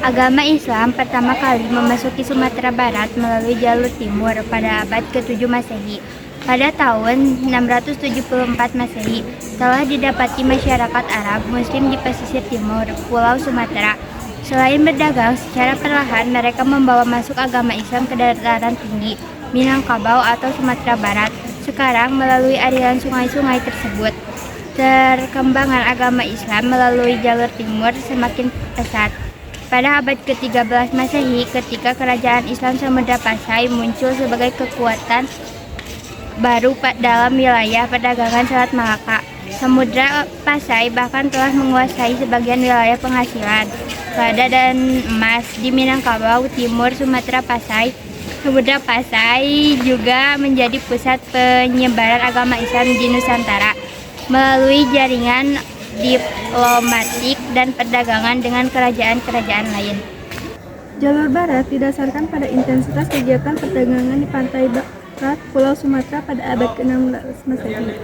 Agama Islam pertama kali memasuki Sumatera Barat melalui jalur timur pada abad ke-7 Masehi. Pada tahun 674 Masehi, telah didapati masyarakat Arab Muslim di pesisir timur Pulau Sumatera. Selain berdagang secara perlahan, mereka membawa masuk agama Islam ke dataran tinggi Minangkabau atau Sumatera Barat. Sekarang melalui aliran sungai-sungai tersebut, perkembangan agama Islam melalui jalur timur semakin pesat. Pada abad ke-13 Masehi, ketika kerajaan Islam Samudra Pasai muncul sebagai kekuatan baru dalam wilayah perdagangan Selat Malaka. Samudra Pasai bahkan telah menguasai sebagian wilayah penghasilan lada dan emas di Minangkabau Timur Sumatera Pasai. Samudra Pasai juga menjadi pusat penyebaran agama Islam di Nusantara melalui jaringan diplomatik dan perdagangan dengan kerajaan-kerajaan lain. Jalur barat didasarkan pada intensitas kegiatan perdagangan di pantai barat Pulau Sumatera pada abad ke-16 Masehi.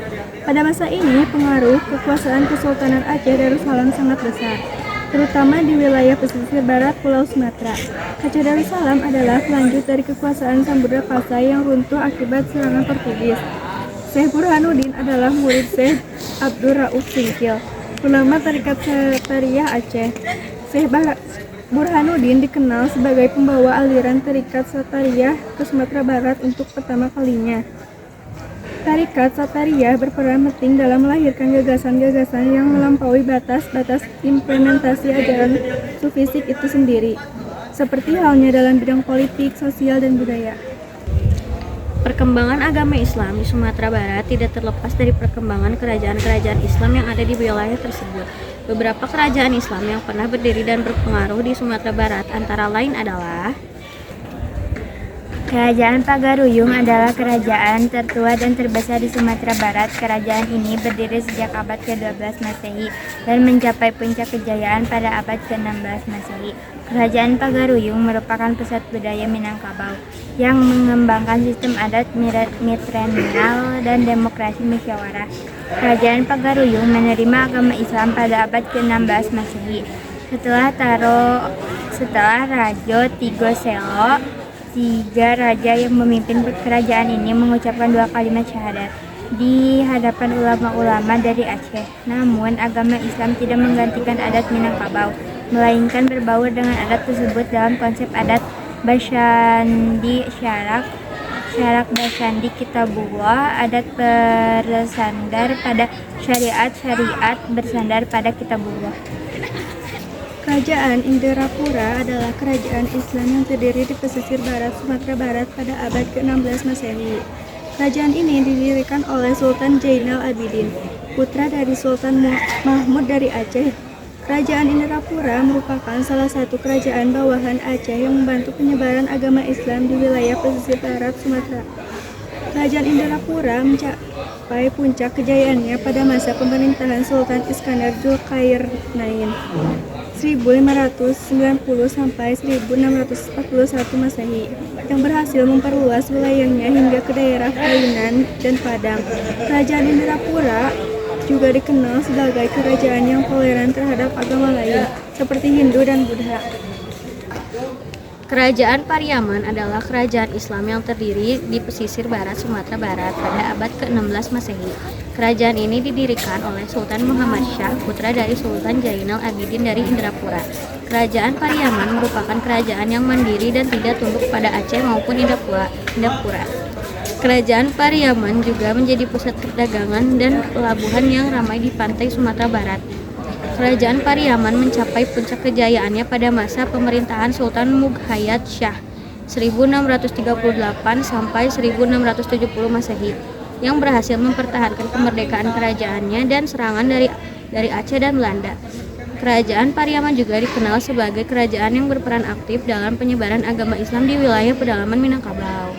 Pada masa ini, pengaruh kekuasaan Kesultanan Aceh Darussalam sangat besar, terutama di wilayah pesisir barat Pulau Sumatera. Aceh Darussalam adalah pelanjut dari kekuasaan Samudra Pasai yang runtuh akibat serangan Portugis. Syekh Burhanuddin adalah murid Syekh Abdul Rauf Singkil, ulama Tarekat Satariyah Aceh. Syekh Burhanuddin dikenal sebagai pembawa aliran Tarekat Satariyah ke Sumatera Barat untuk pertama kalinya. Tarekat Satariyah berperan penting dalam melahirkan gagasan-gagasan yang melampaui batas-batas implementasi ajaran sufistik itu sendiri, seperti halnya dalam bidang politik, sosial, dan budaya. Perkembangan agama Islam di Sumatera Barat tidak terlepas dari perkembangan kerajaan-kerajaan Islam yang ada di wilayah tersebut. Beberapa kerajaan Islam yang pernah berdiri dan berpengaruh di Sumatera Barat antara lain adalah Kerajaan Pagaruyung adalah kerajaan tertua dan terbesar di Sumatera Barat. Kerajaan ini berdiri sejak abad ke-12 Masehi dan mencapai puncak kejayaan pada abad ke-16 Masehi. Kerajaan Pagaruyung merupakan pusat budaya Minangkabau yang mengembangkan sistem adat matrilineal dan demokrasi musyawarah. Kerajaan Pagaruyung menerima agama Islam pada abad ke-16 Masehi. Setelah Rajo Tigo Selo, 3 raja yang memimpin kerajaan ini mengucapkan 2 kalimat syahadat di hadapan ulama-ulama dari Aceh. Namun, agama Islam tidak menggantikan adat Minangkabau, melainkan berbaur dengan adat tersebut dalam konsep adat Basyandi Syarak Basyandi Kitabullah, adat bersandar pada syariat bersandar pada Kitabullah. Kerajaan Indrapura adalah kerajaan Islam yang terdiri di pesisir barat Sumatera Barat pada abad ke-16 Masehi. Kerajaan ini didirikan oleh Sultan Jainal Abidin, putra dari Sultan Mahmud dari Aceh. Kerajaan Indrapura merupakan salah satu kerajaan bawahan Aceh yang membantu penyebaran agama Islam di wilayah pesisir barat Sumatera. Kerajaan Indrapura mencapai puncak kejayaannya pada masa pemerintahan Sultan Iskandar Zulkarnain 1590 sampai 1641 Masehi, yang berhasil memperluas wilayahnya hingga ke daerah Kainan dan Padang. Kerajaan Indrapura juga dikenal sebagai kerajaan yang toleran terhadap agama lain, seperti Hindu dan Buddha. Kerajaan Pariaman adalah kerajaan Islam yang terdiri di pesisir barat Sumatera Barat pada abad ke-16 Masehi. Kerajaan ini didirikan oleh Sultan Muhammad Syah, putra dari Sultan Jainal Abidin dari Indrapura. Kerajaan Pariaman merupakan kerajaan yang mandiri dan tidak tunduk pada Aceh maupun Indrapura. Kerajaan Pariaman juga menjadi pusat perdagangan dan pelabuhan yang ramai di pantai Sumatera Barat. Kerajaan Pariaman mencapai puncak kejayaannya pada masa pemerintahan Sultan Mughayat Shah 1638 sampai 1670 Masehi, yang berhasil mempertahankan kemerdekaan kerajaannya dan serangan dari Aceh dan Belanda. Kerajaan Pariaman juga dikenal sebagai kerajaan yang berperan aktif dalam penyebaran agama Islam di wilayah pedalaman Minangkabau.